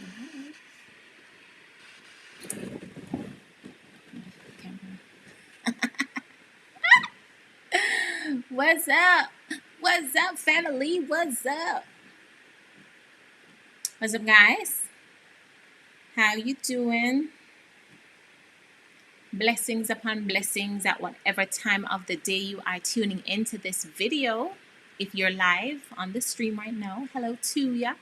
Alright. What's up? What's up, family? What's up? What's up, guys? How you doing? Blessings upon blessings at whatever time of the day you are tuning into this video. If you're live on the stream right now, hello to ya.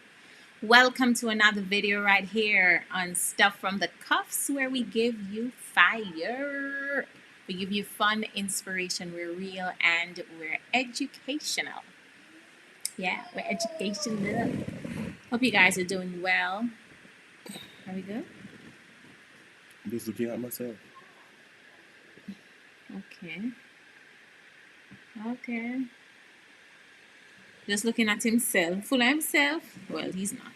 Welcome to another video right here on Stuff from the Cuffs, where we give you fire. We give you fun, inspiration. We're real and we're educational. Yeah, we're educational. Hope you guys are doing well. Are we good? Just looking at myself. Okay. Just looking at himself. Full of himself? Well, he's not.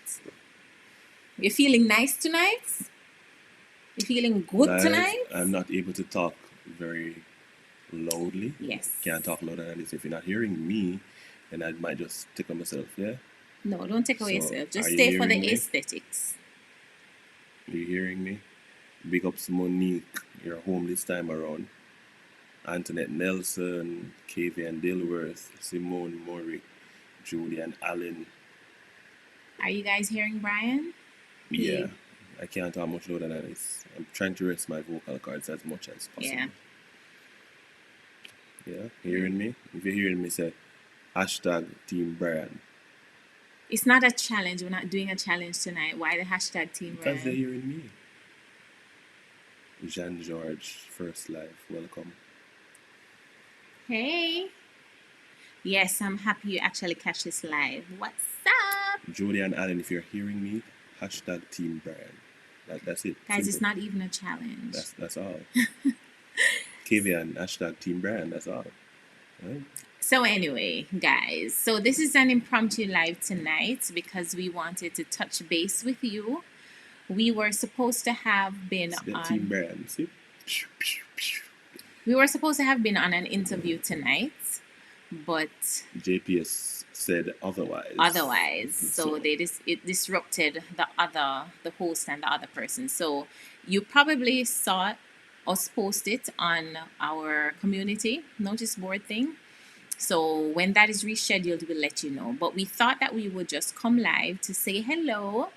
You're feeling nice tonight? You're feeling good Guys, tonight? I'm not able to talk very loudly. Yes. Can't talk louder than this. If you're not hearing me, then I might just take on myself, yeah? No, don't take away So, yourself. Just are you stay for the hearing me? aesthetics. Are you hearing me? Big ups Monique. You're home this time around. Antoinette Nelson, Kavian Dilworth, Simone Murray, Julian Allen. Are you guys hearing Brian? Yeah. I can't talk much louder than this. I'm trying to rest my vocal cords as much as possible. Yeah. Yeah, hearing me? If you're hearing me, say hashtag Team Brian. It's not a challenge. We're not doing a challenge tonight. Why the hashtag Team Because they're Brian? hearing me. Jean George, first live, welcome. Hey. Yes, I'm happy you actually catch this live. What's up? Jody and Allen, if you're hearing me, hashtag Team Brian. That's it. Guys, it's Simple. not even a challenge. That's all. Kavian, hashtag Team Brian, that's all. Right? So anyway, guys, so this is an impromptu live tonight because we wanted to touch base with you. We were supposed to have been Team on Brian, see? we were supposed to have been on an interview tonight, but JPS said otherwise. So it disrupted the host and the other person. So you probably saw us post it on our community notice board thing. So when that is rescheduled, we'll let you know. But we thought that we would just come live to say hello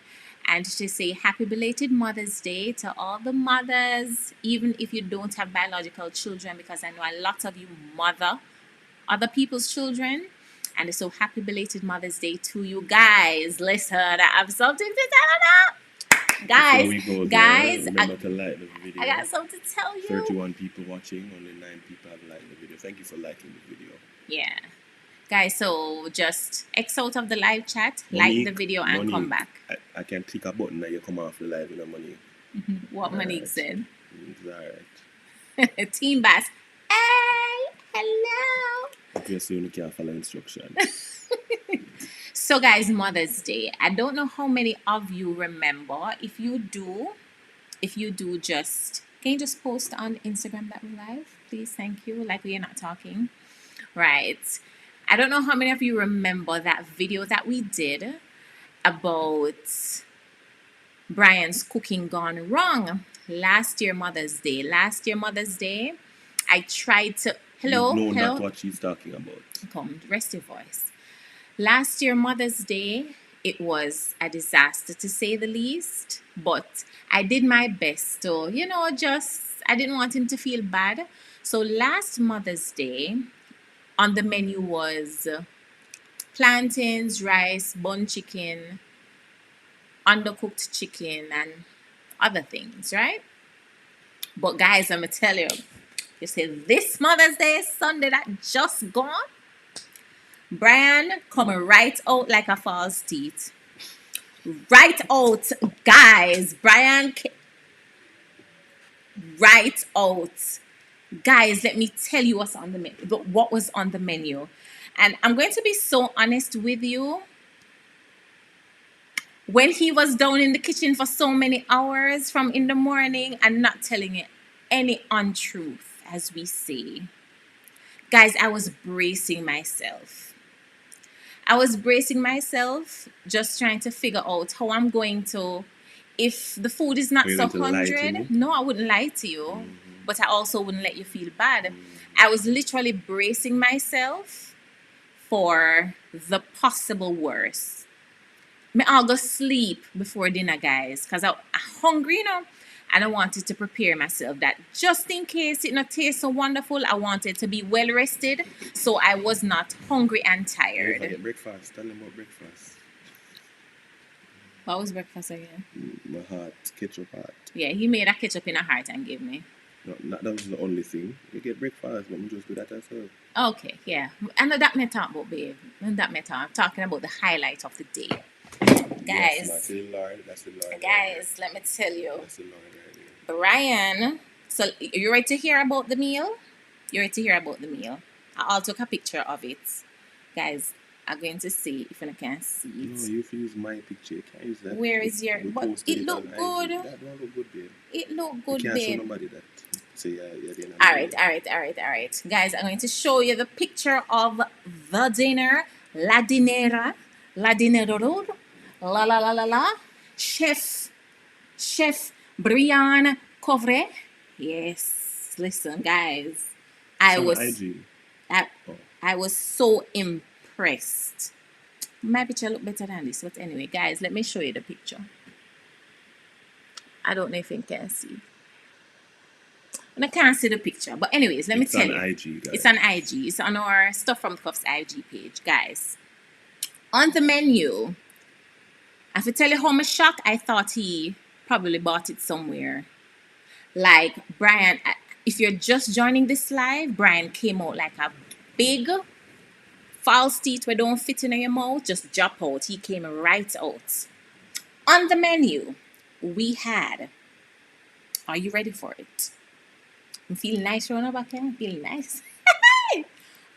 and to say happy belated Mother's Day to all the mothers, even if you don't have biological children, because I know a lot of you mother other people's children. And so happy belated Mother's Day to you guys. Listen, I have something to tell you. Before we go Guys, there, remember to like the video. I got something to tell you. 31 people watching, only 9 people have liked the video. Thank you for liking the video. Yeah. Guys, so just X out of the live chat, like the video, and come back. I can click a button and you come off the live with the money. What Monique said. It's alright. Team Bass. Hey, hello. Obviously, you can't follow instructions. So, guys, Mother's Day. I don't know how many of you remember. If you do, just can you just post on Instagram that we're live, please? Thank you. Like we're not talking, right? I don't know how many of you remember that video that we did about Brian's cooking gone wrong last year Mother's Day. I tried to hello. Not what she's talking about. Come, rest your voice. Last year Mother's Day, it was a disaster to say the least, but I did my best to, I didn't want him to feel bad. So last Mother's Day, on the menu was plantains, rice, bun chicken, undercooked chicken, and other things, right? But guys, I'm going to tell you, you see, this Mother's Day, Sunday that just gone, Brian coming right out like a false teeth. Right out, guys. Brian, right out. Guys, let me tell you what was on the menu. And I'm going to be so honest with you. When he was down in the kitchen for so many hours from in the morning and not telling it any untruth, as we say. Guys, I was bracing myself. just trying to figure out how I'm going to if the food is not Are you so going to lie to 100, me? no, I wouldn't lie to you, but I also wouldn't let you feel bad. I was literally bracing myself for the possible worst. I'll go sleep before dinner, guys, because I'm hungry, you know. And I wanted to prepare myself that just in case it not taste so wonderful, I wanted to be well rested, so I was not hungry and You tired. forget breakfast. Tell them about breakfast. What was breakfast again? My heart, ketchup heart. Yeah, he made a ketchup in a heart and gave me. No, that was the only thing. You get breakfast, but we just do that as well. Okay, yeah. And that me talk about, babe. And that me talk. I'm talking about the highlight of the day. Guys, Yes, that's the Lord. That's the Lord. guys, let me tell you. That's the Lord right here. Brian, so you ready to hear about the meal? You ready to hear about the meal? I'll took a picture of it. Guys, I'm going to see if I can see it. No, you can use my picture. You can't use that. Where is your... We But posted it look on IG. good. That don't look good, babe. It look You good, can't show babe. nobody that. So yeah, then All right. Guys, I'm going to show you the picture of the dinner. La dinera. La dinero. La. Chef Brian Covre. Yes. Listen, guys. It's on IG. I was so impressed. My picture look better than this, but anyway, guys, let me show you the picture. I don't know if you can see. And I can't see the picture, but anyways, let me tell you. It's on IG, guys. It's on IG. It's on our Stuff from the Cuffs IG page, guys. On the menu, I have to tell you how much shocked I thought he probably bought it somewhere. Like Brian, if you're just joining this live, Brian came out like a big false teeth where don't fit in your mouth, just drop out. He came right out. On the menu, we had. Are you ready for it? I'm feeling nice right now, back here. I'm feeling nice.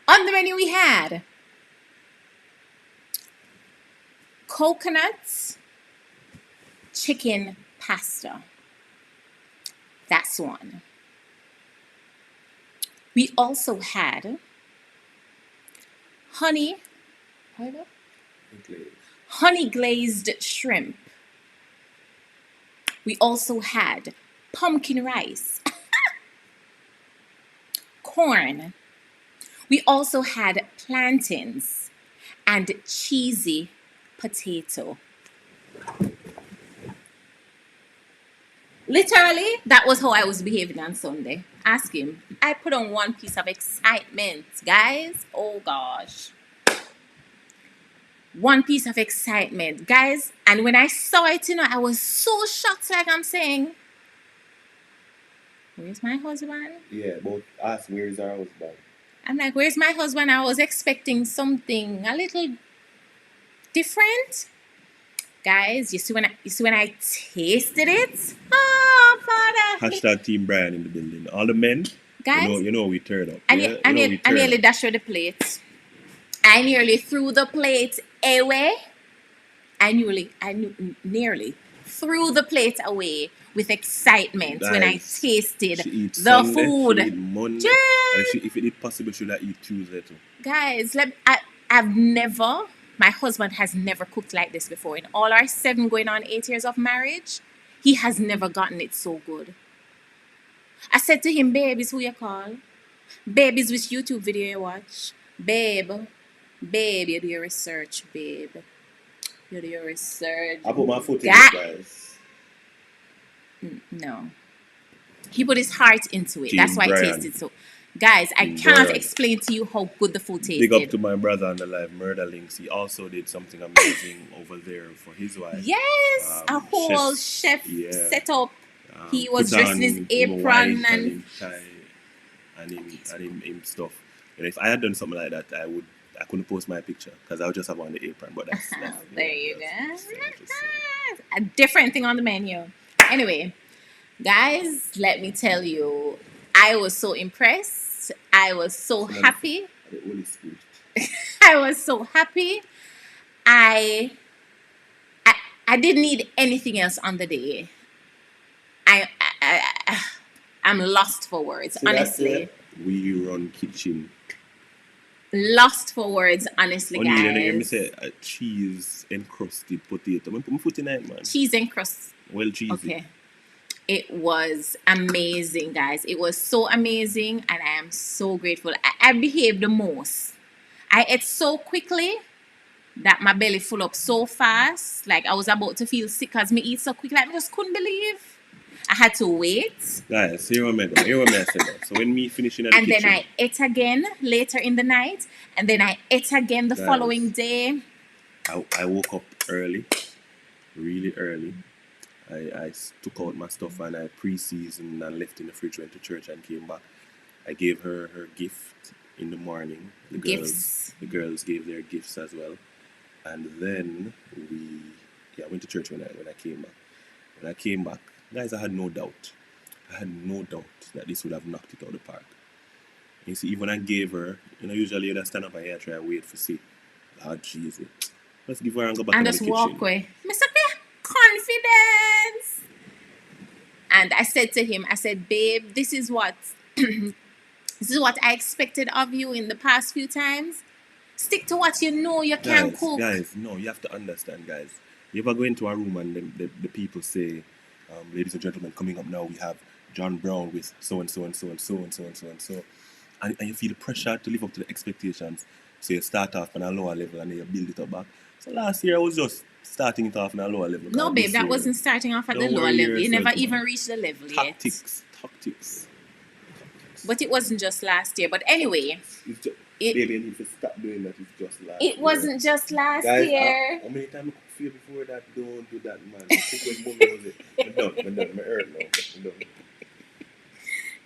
On the menu, we had coconut chicken pasta. That's one. We also had honey glazed shrimp. We also had pumpkin rice, corn. We also had plantains and cheesy potato. Literally, that was how I was behaving on Sunday. Ask him. I put on one piece of excitement, guys. Oh gosh. One piece of excitement, guys. And when I saw it, you know, I was so shocked, like I'm saying, where's my husband? Yeah, but ask where is our husband? I'm like, where's my husband? I was expecting something a little different. Guys, you see when I tasted it? Oh, Father. Hashtag Team Brian in the building. All the men, guys, you know we turned up. I nearly dashed the plate. I nearly threw the plate away. I nearly threw the plate away with excitement when I tasted the Sunday, food. She eat Monday. And if it is possible, should I eat Tuesday too? Guys, my husband has never cooked like this before. In all our 7 going on 8 years of marriage, he has never gotten it so good. I said to him, babe, is who you call? Babe, is which YouTube video you watch? Babe, you do your research, babe. You do your research. I put my foot in it, guys. No. He put his heart into it. Team That's why Brian. it tasted so. Guys, I cannot explain to you how good the food tasted. Big up to my brother on the live, Murder Links. He also did something amazing over there for his wife. Yes, a whole chef setup. He was dressed in his apron and him stuff. And if I had done something like that, I couldn't post my picture because I would just have on the apron. But that's there you go. A different thing on the menu. Anyway, guys, let me tell you, I was so impressed. I was so happy. I was so happy. I didn't need anything else on the day. I'm lost for words, honestly. We run kitchen. Lost for words, honestly, Only then again, me say guys. a cheese encrusted potato. I put my foot in it, man. Cheese and crust. Well cheesy. Okay. It was amazing, guys. It was so amazing, and I am so grateful. I behaved the most. I ate so quickly that my belly full up so fast. Like I was about to feel sick because me eat so quickly. I just couldn't believe. I had to wait. Guys, here what I go. Here what I say now. So when me finishing at the And then kitchen, I ate again later in the night. And then I ate again the following guys, day. I woke up early, really early. Took out my stuff and I pre-seasoned and left in the fridge, went to church and came back. I gave her her gift in the morning. Gifts. The girls gave their gifts as well. And then I went to church when I came back. When I came back, guys, I had no doubt. I had no doubt that this would have knocked it out of the park. You see, even when I gave her, usually you'd stand up and here try and wait for see. Lord Jesus. Let's give her and go back And into just the walk kitchen. away. Mr. Confidence. And I said to him, I said, babe, this is what this is what I expected of you in the past few times. Stick to what you know you can cook. Guys, no, you have to understand, guys. You ever go into a room and the people say, ladies and gentlemen, coming up now, we have John Brown with so and so and so and so and so and so and so. And you feel pressure to live up to the expectations. So you start off on a lower level and then you build it up back. So last year I was just starting it off on a lower level. No, babe, that wasn't starting off at the don't lower worry level. You yourself, never even man. reached the level Tactics. But it wasn't just last year. But anyway, It's just, It- baby, you need to stop doing that. It's just last it year. wasn't just last Guys, year. how many times I cook for you before that? Don't do that, man. Cook when mommy was it. I'm done. My earth now. I'm done.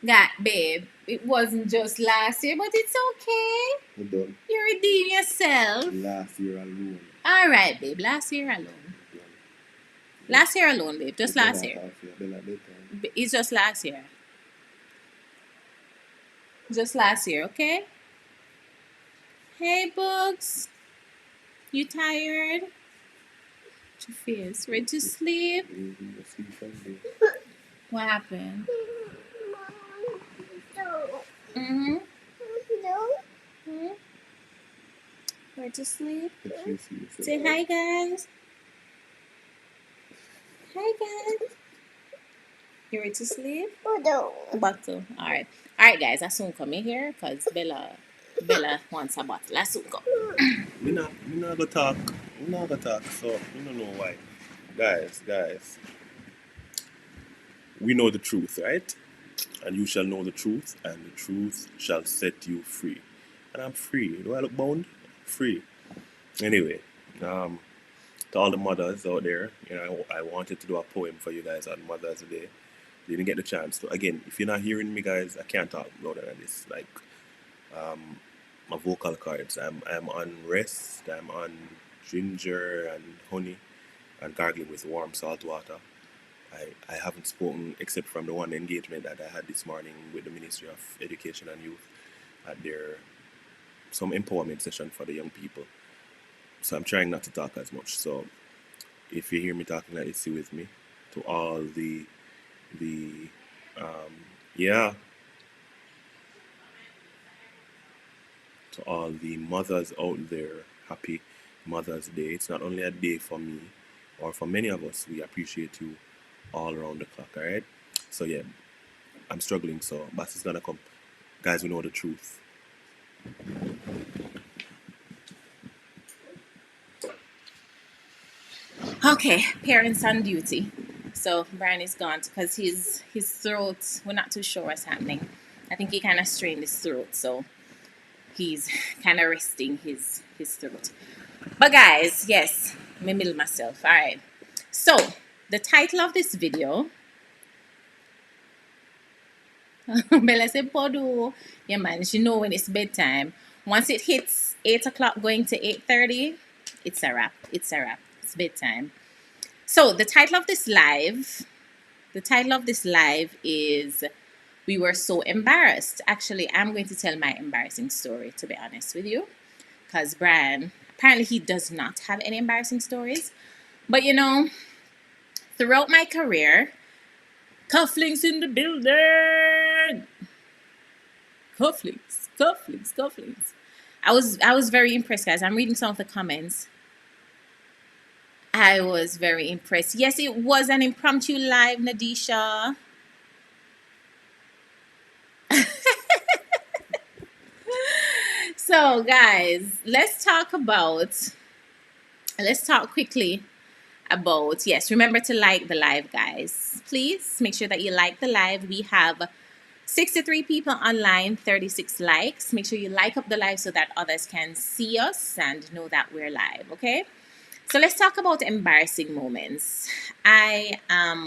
God, babe, it wasn't just last year, but it's okay. I'm done. You redeem yourself. Last year alone. All right, babe. Last year alone. Last year alone, babe. Just last year. It's just last year. Just last year, okay? Hey, Books. You tired? What's your face? Ready to sleep? What happened? Mm-hmm. Hmm? Ready to sleep? Say hi, guys. Hi, guys. You ready to sleep? Bottle. All right. All right, guys. I soon come in here because Bella wants a bottle. I soon come. Me not go talk. Me not go talk. So you don't know why. Guys. We know the truth, right? And you shall know the truth, and the truth shall set you free. And I'm free. Do I look bound? Free. Anyway, to all the mothers out there, I wanted to do a poem for you guys on Mother's Day. Didn't get the chance to. Again, if you're not hearing me, guys, I can't talk louder than this. Like, my vocal cords. I'm on rest. I'm on ginger and honey and gargling with warm salt water. I haven't spoken except from the one engagement that I had this morning with the Ministry of Education and Youth at their some empowerment session for the young people. So I'm trying not to talk as much. So if you hear me talking like this, stay with me. To all the yeah, to all the mothers out there, happy Mother's Day. It's not only a day for me or for many of us. We appreciate you all around the clock. All right. So yeah, I'm struggling. So Bass is gonna come. Guys, we know the truth. Okay, parents on duty. So Brian is gone because his throat. We're not too sure what's happening. I think he kind of strained his throat, so he's kind of resting his throat. But guys, yes, me middle myself. All right. So the title of this video. Bella said, "Podo, yeah, man. She know when it's bedtime. Once it hits 8 o'clock, going to 8:30, it's a wrap. It's a wrap. It's bedtime." So the title of this live is "We Were So Embarrassed." Actually, I'm going to tell my embarrassing story, to be honest with you, because Brian apparently he does not have any embarrassing stories. But throughout my career, cufflinks in the building. Cufflinks. I was very impressed, guys. I'm reading some of the comments. I was very impressed. Yes, it was an impromptu live, Nadisha. So, guys, let's talk quickly about, yes, remember to like the live, guys. Please make sure that you like the live. We have 63 people online, 36 likes. Make sure you like up the live so that others can see us and know that we're live, okay? So let's talk about embarrassing moments. When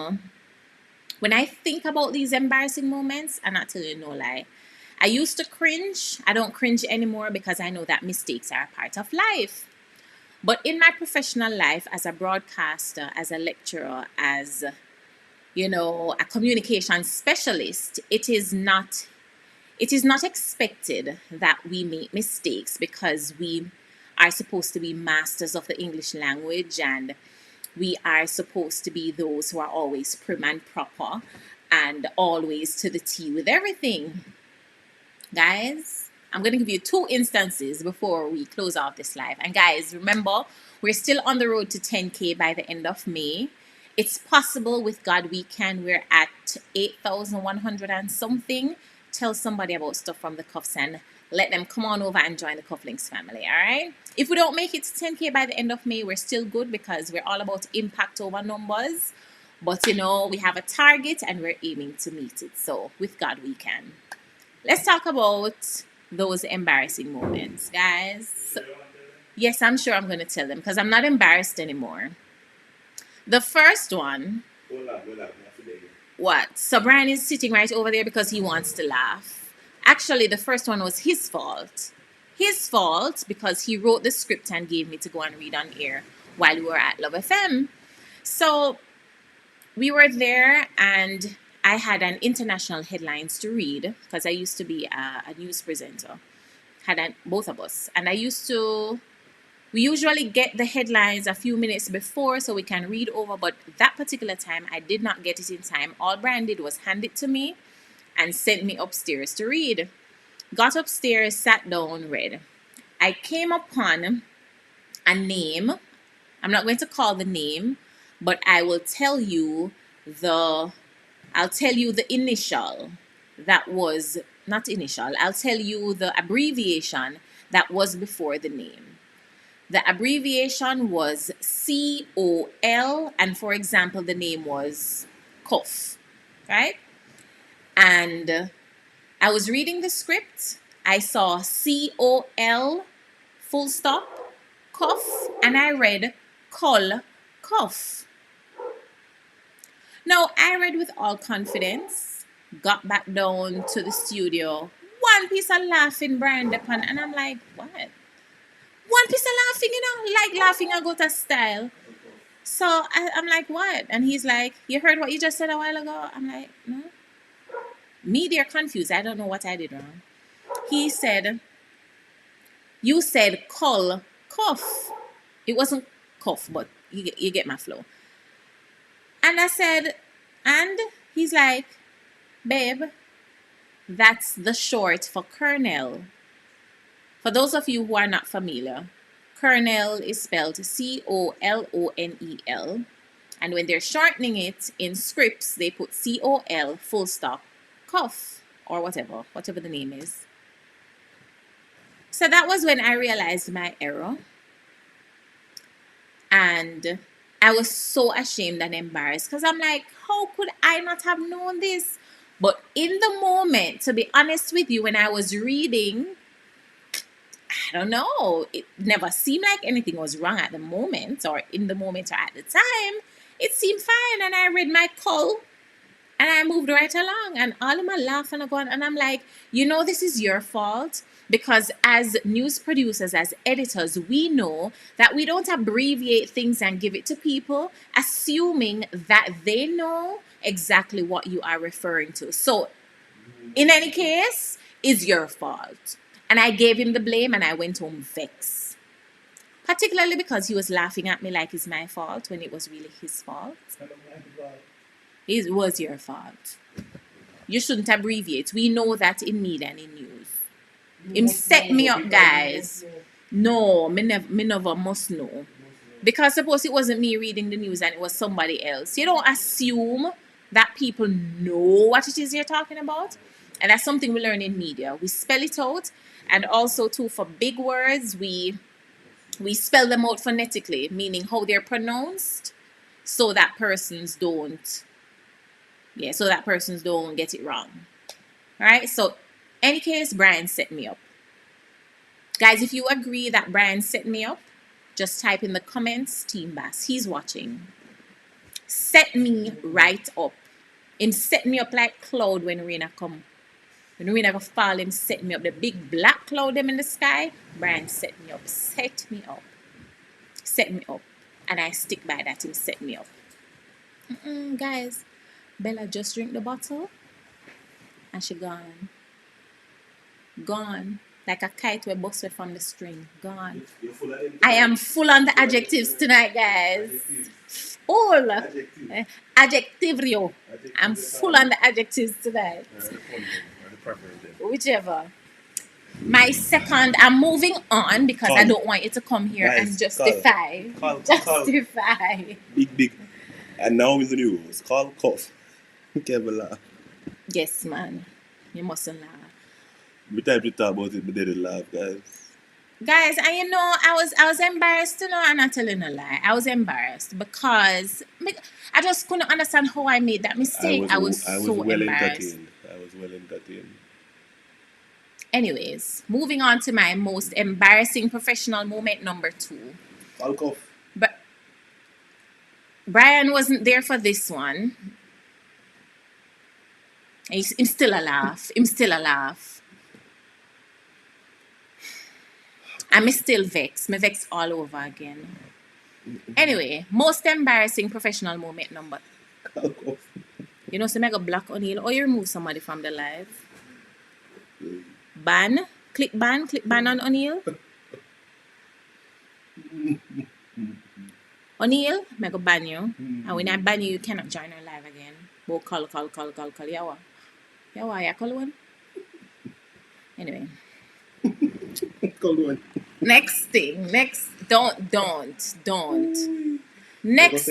I think about these embarrassing moments, I'm not telling you no lie. I used to cringe. I don't cringe anymore because I know that mistakes are a part of life. But in my professional life, as a broadcaster, as a lecturer, as a communication specialist, it is not expected that we make mistakes because we are supposed to be masters of the English language, and we are supposed to be those who are always prim and proper and always to the T with everything. Guys, I'm going to give you two instances before we close off this live. And guys, remember, we're still on the road to 10K by the end of May. It's possible. With God we can. We're at 8,100 and something. Tell somebody about Stuff from the Cuffs and let them come on over and join the Cufflinks family, all right? If we don't make it to 10K by the end of May, we're still good because we're all about impact over numbers. But we have a target and we're aiming to meet it. So with God we can. Let's talk about those embarrassing moments, guys. Yes, I'm sure I'm going to tell them because I'm not embarrassed anymore. The first one, what? So Brian is sitting right over there because he wants to laugh. Actually, the first one was his fault. His fault because he wrote the script and gave me to go and read on air while we were at Love FM. So we were there and I had an international headlines to read because I used to be a news presenter. Both of us. And we usually get the headlines a few minutes before so we can read over. But that particular time, I did not get it in time. All Brian did was hand it to me and sent me upstairs to read. Got upstairs, sat down, read. I came upon a name. I'm not going to call the name, but I will tell you the initial that was not initial. I'll tell you the abbreviation that was before the name. The abbreviation was COL, and for example, the name was Cough, right? And I was reading the script. I saw COL, full stop, cough, and I read call, cough. Now, I read with all confidence, got back down to the studio, one piece of laughing, Brian Depan, and I'm like, what? One piece of laughing, like laughing I got a style. So I'm like, what? And he's like, you heard what you just said a while ago? I'm like, no. Me, they're confused. I don't know what I did wrong. He said, you said call, cough. It wasn't cough, but you get my flow. And I said, and he's like, babe, that's the short for Colonel. For those of you who are not familiar, Colonel is spelled COLONEL. And when they're shortening it in scripts, they put COL, full stop, cough, or whatever the name is. So that was when I realized my error. And I was so ashamed and embarrassed because I'm like, how could I not have known this? But in the moment, to be honest with you, when I was reading, I don't know, it never seemed like anything was wrong at the moment or in the moment or at the time. It seemed fine. And I read my call and I moved right along. And all of my laughing and going, and I'm like, this is your fault. Because as news producers, as editors, we know that we don't abbreviate things and give it to people, assuming that they know exactly what you are referring to. So, in any case, it's your fault. And I gave him the blame and I went home vexed. Particularly because he was laughing at me like it's my fault when it was really his fault. It was your fault. You shouldn't abbreviate. We know that in media and in news. Him set me up, guys. No, me never must know. Because suppose it wasn't me reading the news and it was somebody else. You don't assume that people know what it is you're talking about. And that's something we learn in media. We spell it out. And also too for big words, we spell them out phonetically, meaning how they're pronounced, so that persons don't so that persons don't get it wrong. Right? So any case, Brian set me up. Guys, if you agree that Brian set me up, just type in the comments, Team Bass. He's watching. Set me right up. Him set me up like cloud when rain come. When rain go fall, him set me up. The big black cloud them in the sky, Brian set me up. Set me up. Set me up. And I stick by that. Him set me up. Guys, Bella just drink the bottle and she gone. Gone. Like a kite we busted from the string. Gone. I am full on the adjectives tonight, guys. Full. Adjectivrio. I'm full on the adjectives tonight. Whichever. My second, I'm moving on because I don't want you to come here and justify. Justify. Big. And now is the news. Call cough. Kevin laugh. Yes, man. You mustn't laugh. We time to talk about it, but they didn't laugh, guys. Guys, and you know, I was embarrassed, you know, I'm not telling a lie. I was embarrassed because I just couldn't understand how I made that mistake. I was so well embarrassed. I was well entertained. Anyways, moving on to my most embarrassing professional moment number 2. Falcoff. But Brian wasn't there for this one. Him still a laugh. Him still a laugh. I'm still vexed. Me vexed all over again. Anyway, most embarrassing professional moment number. You know, so I go block O'Neill or you remove somebody from the live. Click ban on O'Neill. O'Neill, I go ban you. And when I ban you, you cannot join our live again. Go call. Yawa, ya call one. Anyway. Call one. Next thing. Don't. Next.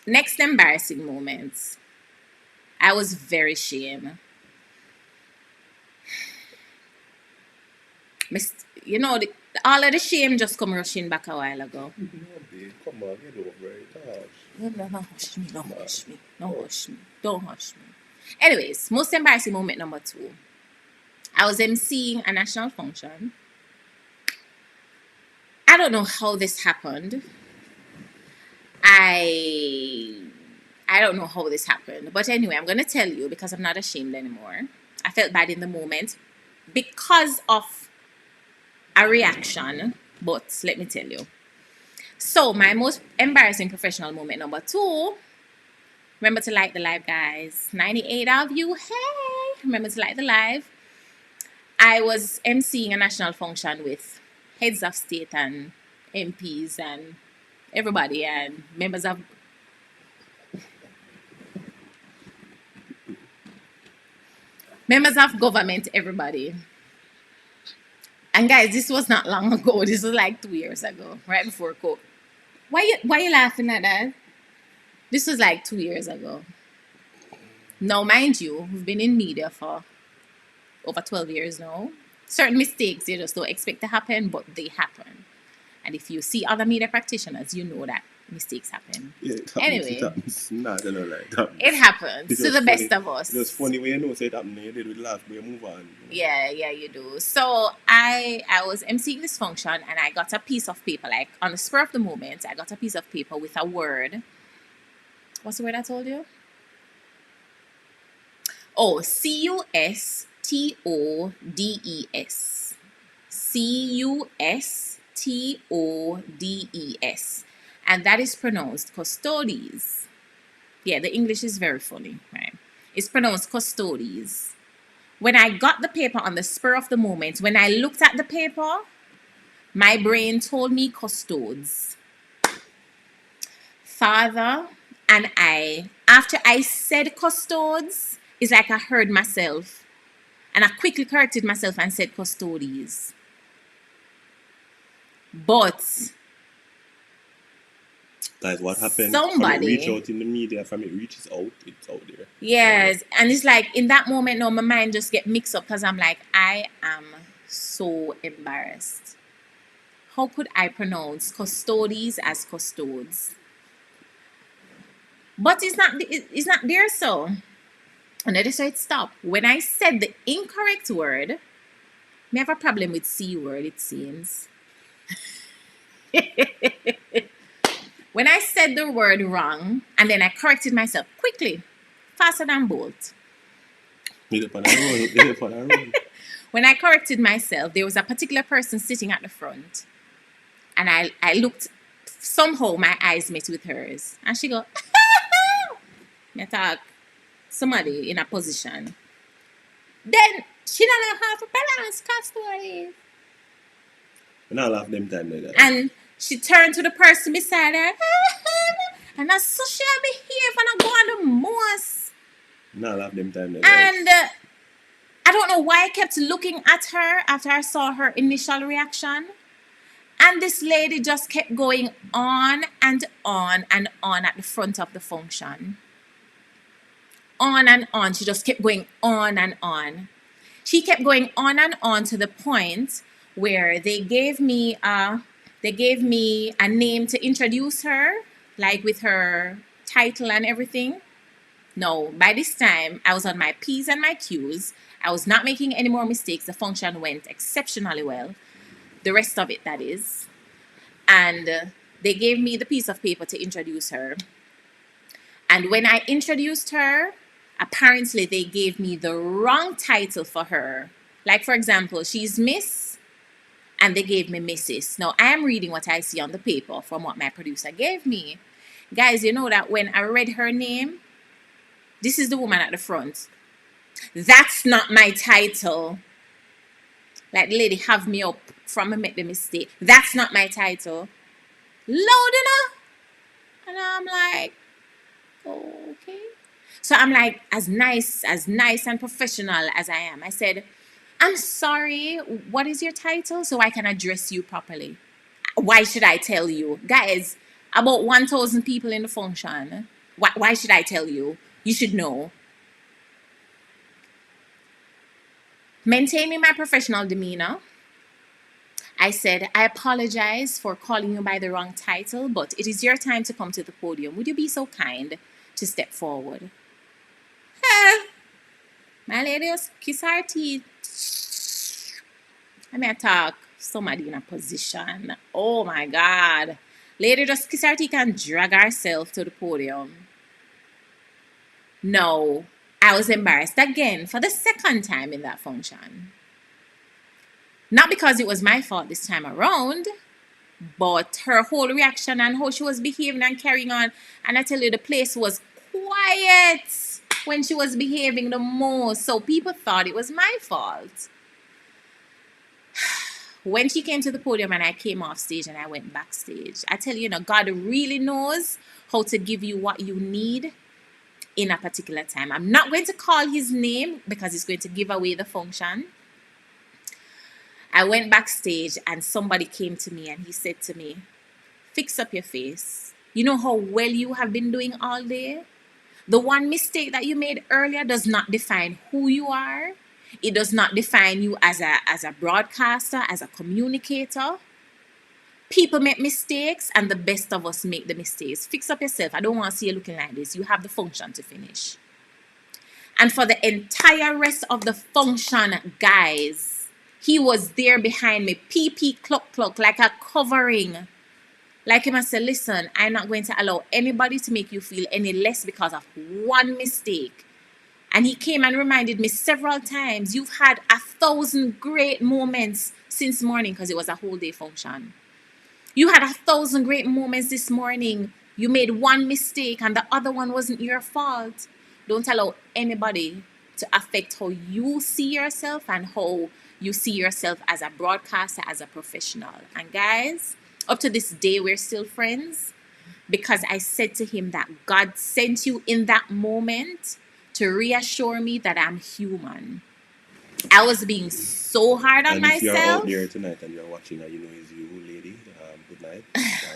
Next embarrassing moments. I was very ashamed. You know, all of the shame just come rushing back a while ago. No, babe, come on, get over it. Don't hush me. Anyways, most embarrassing moment number 2. I was emceeing a national function. I don't know how this happened. I don't know how this happened. But anyway, I'm going to tell you because I'm not ashamed anymore. I felt bad in the moment because of a reaction. But let me tell you. So, my most embarrassing professional moment number 2. Remember to like the live, guys. 98 of you. Hey! Remember to like the live. I was emceeing a national function with heads of state and MPs and everybody and members of government, everybody. And guys, this was not long ago. This was like 2 years ago, right before COVID. Why you laughing at that? This was like 2 years ago. Now, mind you, we've been in media for over 12 years now. Certain mistakes you just don't expect to happen, but they happen. And if you see other media practitioners, you know that mistakes happen. Yeah, it happens. Anyway, It happens. Nah, I don't know, like, it happens it's to the just best funny. of us. It's just funny when you know say it happened, you did with laugh, but you move on. Yeah, you do. So I was emceeing this function and I got a piece of paper, like on the spur of the moment, I got a piece of paper with a word. What's the word I told you? Oh, Custodes. Custodes. And that is pronounced custodes. Yeah, the English is very funny, right? It's pronounced custodes. When I got the paper on the spur of the moment, when I looked at the paper, my brain told me custodes. Father and I, after I said custodes, it's like I heard myself. And I quickly corrected myself and said custodies. But Guys, what happened? From it reach somebody, out in the media, from it reaches out, it's out there. yes, and it's like in that moment, no, my mind just get mixed up because I'm like, I am so embarrassed. How could I pronounce custodies as custodes? But it's not there, so. And I decided stop. When I said the incorrect word, I have a problem with C word, it seems. When I said the word wrong, and then I corrected myself quickly, faster than Bolt. When I corrected myself, there was a particular person sitting at the front. And I looked, somehow my eyes met with hers. And she go, I thought, somebody in a position. Then she don't know how to balance custody. And I laugh them time like that. And she turned to the person beside her. And that's so she behave and I go on the most. And I laugh them time like that. And I don't know why I kept looking at her after I saw her initial reaction. And this lady just kept going on and on and on at the front of the function. On and on. She just kept going on and on. She kept going on and on to the point where they gave me a name to introduce her, like with her title and everything. No, by this time, I was on my P's and my Q's. I was not making any more mistakes. The function went exceptionally well. The rest of it, that is. And they gave me the piece of paper to introduce her. And when I introduced her, apparently they gave me the wrong title for her. Like, for example, she's Miss, and they gave me Mrs. Now, I am reading what I see on the paper from what my producer gave me. Guys, you know that when I read her name, this is the woman at the front. That's not my title. Like, the lady have me up from I make the mistake. That's not my title. Loud enough. And I'm like, okay. So I'm like, as nice and professional as I am, I said, I'm sorry, what is your title so I can address you properly? Why should I tell you? Guys, about 1,000 people in the function. Why should I tell you? You should know. Maintaining my professional demeanor, I said, I apologize for calling you by the wrong title, but it is your time to come to the podium. Would you be so kind to step forward? My lady just kiss her teeth. I mean, talk somebody in a position. Oh my God. Lady just kiss her teeth and drag herself to the podium. No, I was embarrassed again for the second time in that function. Not because it was my fault this time around, but her whole reaction and how she was behaving and carrying on. And I tell you, the place was quiet when she was behaving the most. So people thought it was my fault. When she came to the podium and I came off stage and I went backstage, I tell you, God really knows how to give you what you need in a particular time. I'm not going to call his name because it's going to give away the function. I went backstage and somebody came to me and he said to me, fix up your face. You know how well you have been doing all day? The one mistake that you made earlier does not define who you are. It does not define you as a broadcaster, as a communicator. People make mistakes and the best of us make the mistakes. Fix up yourself. I don't want to see you looking like this. You have the function to finish. And for the entire rest of the function, guys, he was there behind me, pee cluck, like a covering. Like he must say, listen, I'm not going to allow anybody to make you feel any less because of one mistake. And he came and reminded me several times, you've had 1,000 great moments since morning, because it was a whole day function. You had 1,000 great moments this morning. You made one mistake and the other one wasn't your fault. Don't allow anybody to affect how you see yourself and how you see yourself as a broadcaster, as a professional. And guys, up to this day, we're still friends because I said to him that God sent you in that moment to reassure me that I'm human. I was being so hard on And if you're out myself. there tonight and you're watching and you know it's you, lady, good night.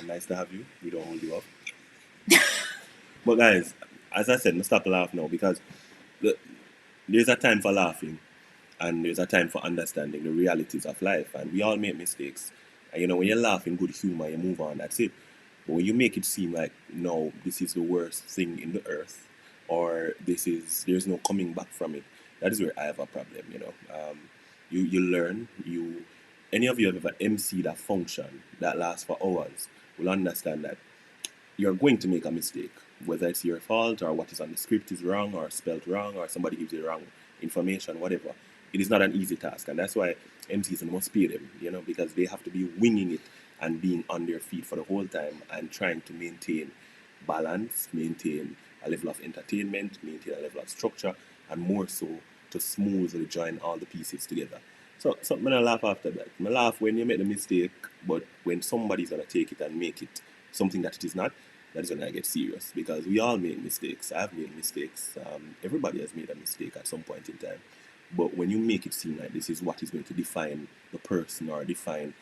Nice to have you. We don't hold you up. But guys, as I said, let's stop laugh now because the, there's a time for laughing and there's a time for understanding the realities of life. And we all make mistakes. And when you laugh in good humor, you move on. That's it. But when you make it seem like, no, this is the worst thing in the earth, or there's no coming back from it, that is where I have a problem. You learn, any of you have ever MC'd a function that lasts for hours will understand that you're going to make a mistake, whether it's your fault or what is on the script is wrong or spelled wrong or somebody gives you wrong information, whatever. It is not an easy task, and that's why MCs must pay them, because they have to be winging it and being on their feet for the whole time and trying to maintain balance, maintain a level of entertainment, maintain a level of structure, and more so to smoothly join all the pieces together. So something I laugh after that. I laugh when you make the mistake, but when somebody's gonna take it and make it something that it is not, that is when I get serious because we all make mistakes. I've made mistakes. Everybody has made a mistake at some point in time. But when you make it seem like this is what is going to define the person or define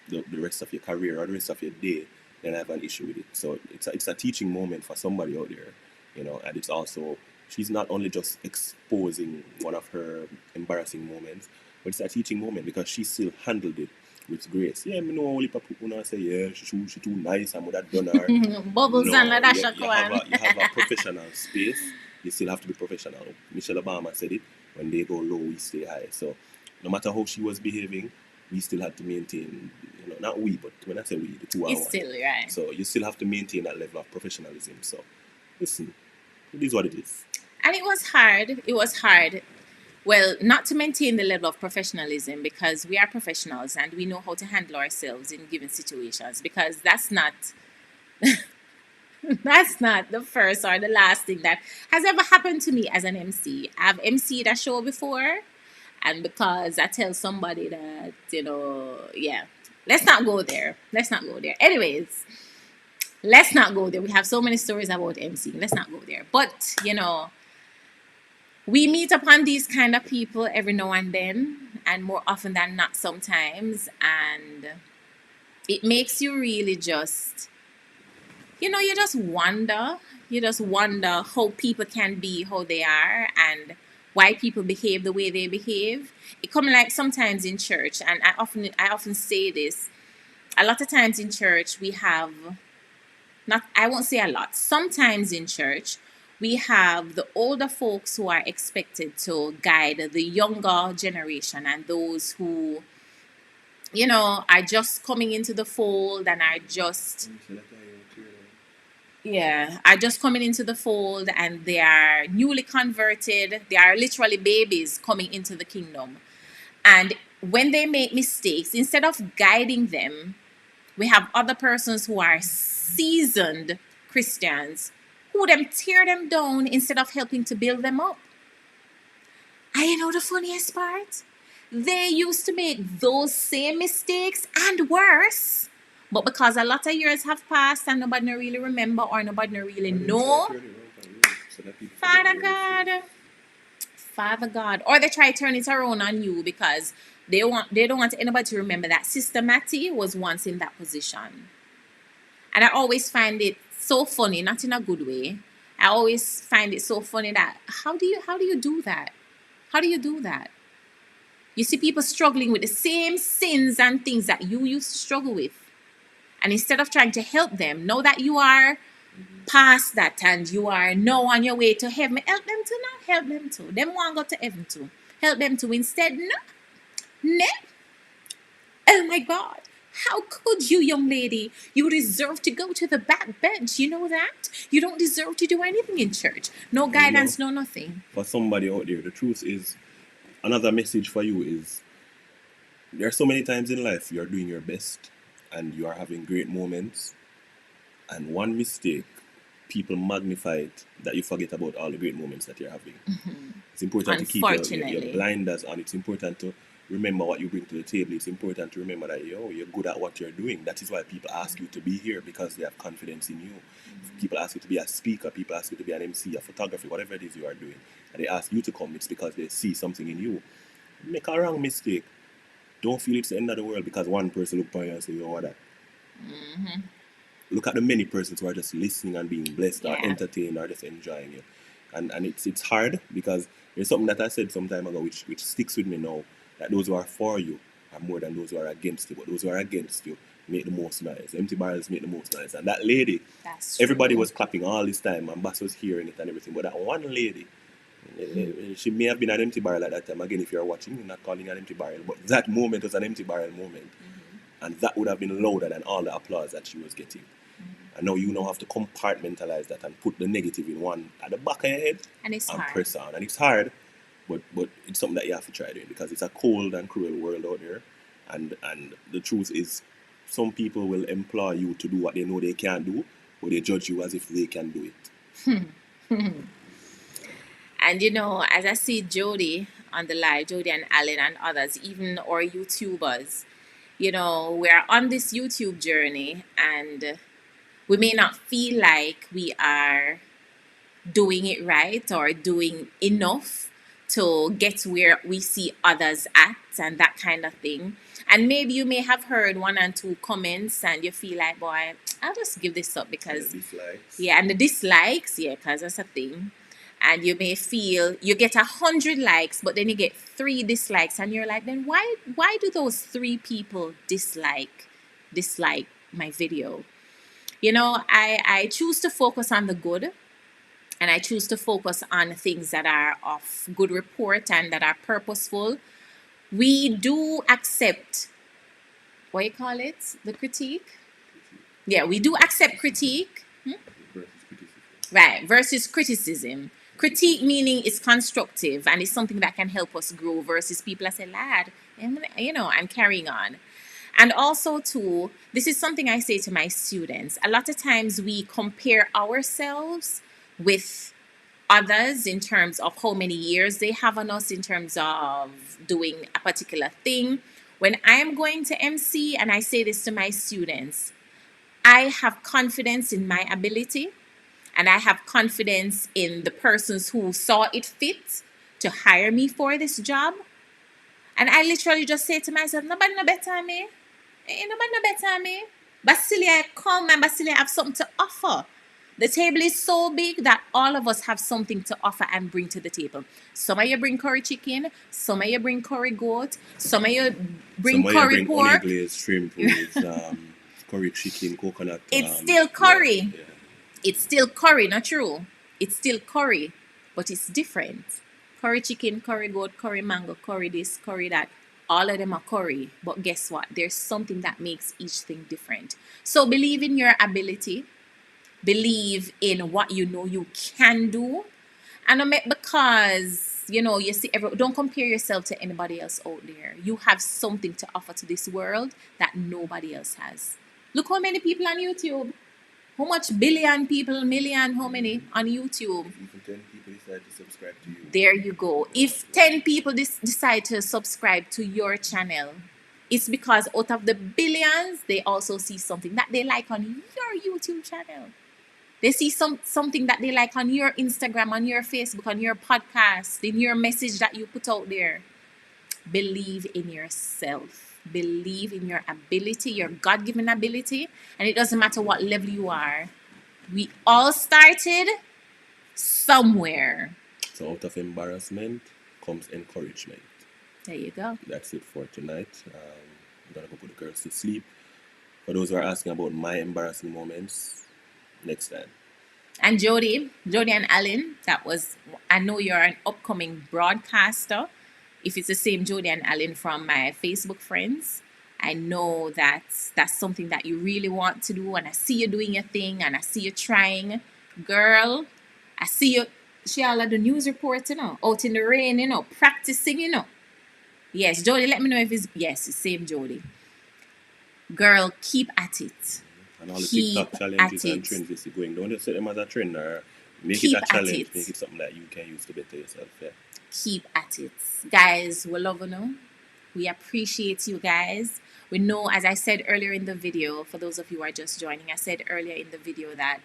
the rest of your career or the rest of your day, then I have an issue with it. So it's a teaching moment for somebody out there, and it's also, she's not only just exposing one of her embarrassing moments, but it's a teaching moment because she still handled it with grace. Yeah, me know only people say, yeah, she too nice, I would have done her. Bubbles and No, you, Ladasha you have Kwan. a you have a professional space. You still have to be professional. Michelle Obama said it. When they go low, we stay high. So no matter how she was behaving, we still had to maintain. Not we, but when I say we, the two are It's one. still right. So you still have to maintain that level of professionalism. So listen, it is what it is. And it was hard. It was hard. Well, not to maintain the level of professionalism because we are professionals and we know how to handle ourselves in given situations because that's not the first or the last thing that has ever happened to me as an MC. I've MC'd a show before, and because I tell somebody that, yeah, let's not go there. Let's not go there. Anyways, let's not go there. We have so many stories about MCing. Let's not go there. But, we meet upon these kind of people every now and then, and more often than not, sometimes. And it makes you really just you just wonder. You just wonder how people can be how they are and why people behave the way they behave. It comes like sometimes in church, and I often say this. A lot of times in church we have not I won't say a lot. Sometimes in church we have the older folks who are expected to guide the younger generation and those who are just coming into the fold and are just coming into the fold and they are newly converted. They are literally babies coming into the kingdom. And when they make mistakes, instead of guiding them, we have other persons who are seasoned Christians who them tear them down instead of helping to build them up. And the funniest part? They used to make those same mistakes and worse. But because a lot of years have passed and nobody no really remember or nobody no really know, Father God, Father God, or they try to turn it around on you because they don't want anybody to remember that Sister Mattie was once in that position. And I always find it so funny, not in a good way. I always find it so funny that how do you do that? How do you do that? You see people struggling with the same sins and things that you used to struggle with. And instead of trying to help them, know that you are past that and you are now on your way to heaven, help them to not help them to. Them want to go to heaven too. Help them to instead, no. No. Oh my God. How could you, young lady? You deserve to go to the back bench. You know that? You don't deserve to do anything in church. No guidance, no nothing. For somebody out there, the truth is, another message for you is, there are so many times in life you're doing your best and you are having great moments, and one mistake, people magnify it that you forget about all the great moments that you're having. It's important to keep your blinders on. It's important to remember what you bring to the table. It's important to remember that you're good at what you're doing. That is why people ask you to be here, because they have confidence in you. People ask you to be a speaker, people ask you to be an MC, a photographer, whatever it is you are doing, and they ask you to come. It's because they see something in you. Make a wrong mistake, don't feel it's the end of the world because one person look upon you and say, "Yo, what that?" Look at the many persons who are just listening and being blessed or Yeah. entertained or just enjoying it. And it's hard because there's something that I said some time ago which sticks with me now, that those who are for you are more than those who are against you. But those who are against you make the most noise. Empty barrels make the most noise. And that lady, That's everybody true. was clapping all this time, and Bass was hearing it and everything. But that one lady, she may have been an empty barrel at that time. Again, if you're watching, you're not calling an empty barrel. But that moment was an empty barrel moment. And that would have been louder than all the applause that she was getting. And now you now have to compartmentalize that and put the negative in one at the back of your head And it's and hard. press on. And it's hard, but it's something that you have to try doing because it's a cold and cruel world out there. And the truth is, some people will employ you to do what they know they can't do, but they judge you as if they can do it. And you know, as I see Jody on the live, Jody and Alan and others, even our YouTubers, you know, we're on this YouTube journey and we may not feel like we are doing it right or doing enough to get where we see others at and that kind of thing. And maybe you may have heard one and two comments and you feel like, boy, I'll just give this up And because, the dislikes. yeah, and the dislikes, yeah, because that's a thing. And you may feel you get 100 likes, but then you get 3 dislikes, and you're like, then why do those 3 people dislike my video? You know, I choose to focus on the good, and I choose to focus on things that are of good report and that are purposeful. We do accept, what you call it, the critique. Yeah, we do accept critique. Versus criticism. Right, versus criticism. Critique meaning it's constructive and it's something that can help us grow versus people that say, lad, you know, I'm carrying on. And also, too, this is something I say to my students. A lot of times we compare ourselves with others in terms of how many years they have on us in terms of doing a particular thing. When I'm going to MC, and I say this to my students, I have confidence in my ability and I have confidence in the persons who saw it fit to hire me for this job. And I literally just say to myself, nobody no better than me. Ain't nobody no better than me. Basilia come and Basilia have something to offer. The table is so big that all of us have something to offer and bring to the table. Some of you bring curry chicken, some of you bring curry goat, some of you bring Some of you curry bring honey pork. glazed shrimp with curry chicken, coconut. It's still curry. Yeah. It's still curry, not true. It's still curry, but it's different. Curry chicken, curry goat, curry mango, curry this, curry that. All of them are curry, but guess what? There's something that makes each thing different. So believe in your ability, believe in what you know you can do, and because you know you see don't compare yourself to anybody else out there. You have something to offer to this world that nobody else has. Look how many people on YouTube. How much billion people, million, how many on YouTube? If even 10 people decide to subscribe to you. There you go. If 10 people decide to subscribe to your channel, it's because out of the billions, they also see something that they like on your YouTube channel. They see something that they like on your Instagram, on your Facebook, on your podcast, in your message that you put out there. Believe in yourself. Believe in your ability, your God-given ability, and it doesn't matter what level you are. We all started somewhere. So out of embarrassment comes encouragement. There you go. That's it for tonight. I'm gonna go put the girls to sleep. For those who are asking about my embarrassing moments, next time. And Jody and Alan, I know you're an upcoming broadcaster. If it's the same Jody and Alan from my Facebook friends, I know that's something that you really want to do, and I see you doing your thing, and I see you trying. Girl, I see you, she all of the news reports, out in the rain, practicing, Yes, Jody, let me know if it's, yes, the same Jody. Girl, keep at it. And all the Keep TikTok challenges at and it. trends you see going. Don't just set them as a trend or make Keep it a at challenge. it. Make it something that you can use to better yourself. Yeah. Keep at it. Guys, we love you. We appreciate you guys. We know, as I said earlier in the video, for those of you who are just joining, I said earlier in the video that,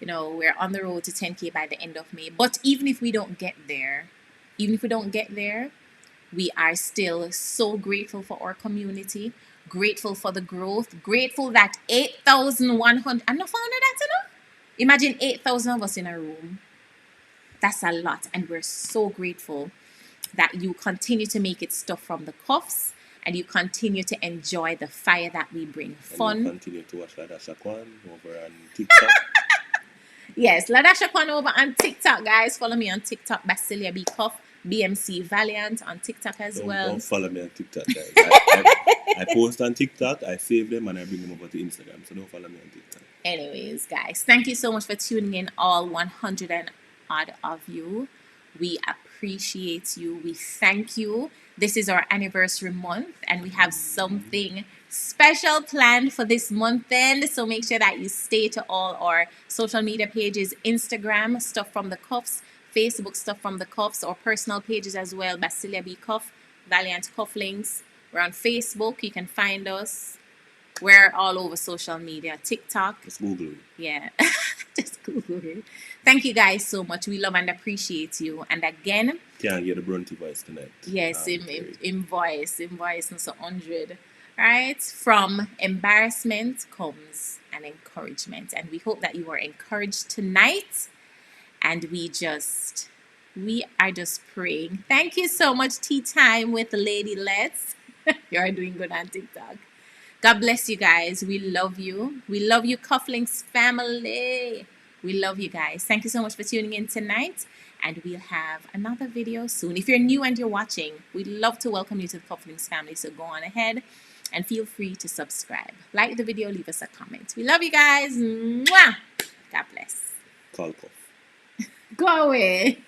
we're on the road to 10K by the end of May. But even if we don't get there, we are still so grateful for our community, grateful for the growth, grateful that 8,100, I'm not found that, Imagine 8,000 of us in a room. That's a lot. And we're so grateful that you continue to make it stuff from the cuffs and you continue to enjoy the fire that we bring. Fun. And you continue to watch Ladasha Kwan over on TikTok. Yes, Ladasha Kwan over on TikTok, guys. Follow me on TikTok, Basilia B. Cuff, BMC Valiant on TikTok as well. Don't follow me on TikTok, guys. I post on TikTok, I save them, and I bring them over to Instagram. So don't follow me on TikTok. Anyways, guys, thank you so much for tuning in, all 100 and odd of you. We appreciate you. We thank you. This is our anniversary month, and we have something special planned for this month end. So make sure that you stay to all our social media pages, Instagram, Stuff from the Cuffs, Facebook, Stuff from the Cuffs, or personal pages as well, Basilia B. Cuff, Valiant Cufflinks. We're on Facebook. You can find us. We're all over social media. TikTok. Just Google it. Yeah. Just Google it. Thank you guys so much. We love and appreciate you. And again, can't get a Brunty voice tonight. Yes, in voice, not 100. Right? From embarrassment comes an encouragement. And we hope that you are encouraged tonight. And we are just praying. Thank you so much. Tea time with Lady Let's. You are doing good on TikTok. God bless you guys. We love you. We love you, Cufflinks family. We love you guys. Thank you so much for tuning in tonight. And we'll have another video soon. If you're new and you're watching, we'd love to welcome you to the Cufflinks family. So go on ahead and feel free to subscribe. Like the video, leave us a comment. We love you guys. Mwah! God bless. Call Cuff. Go away.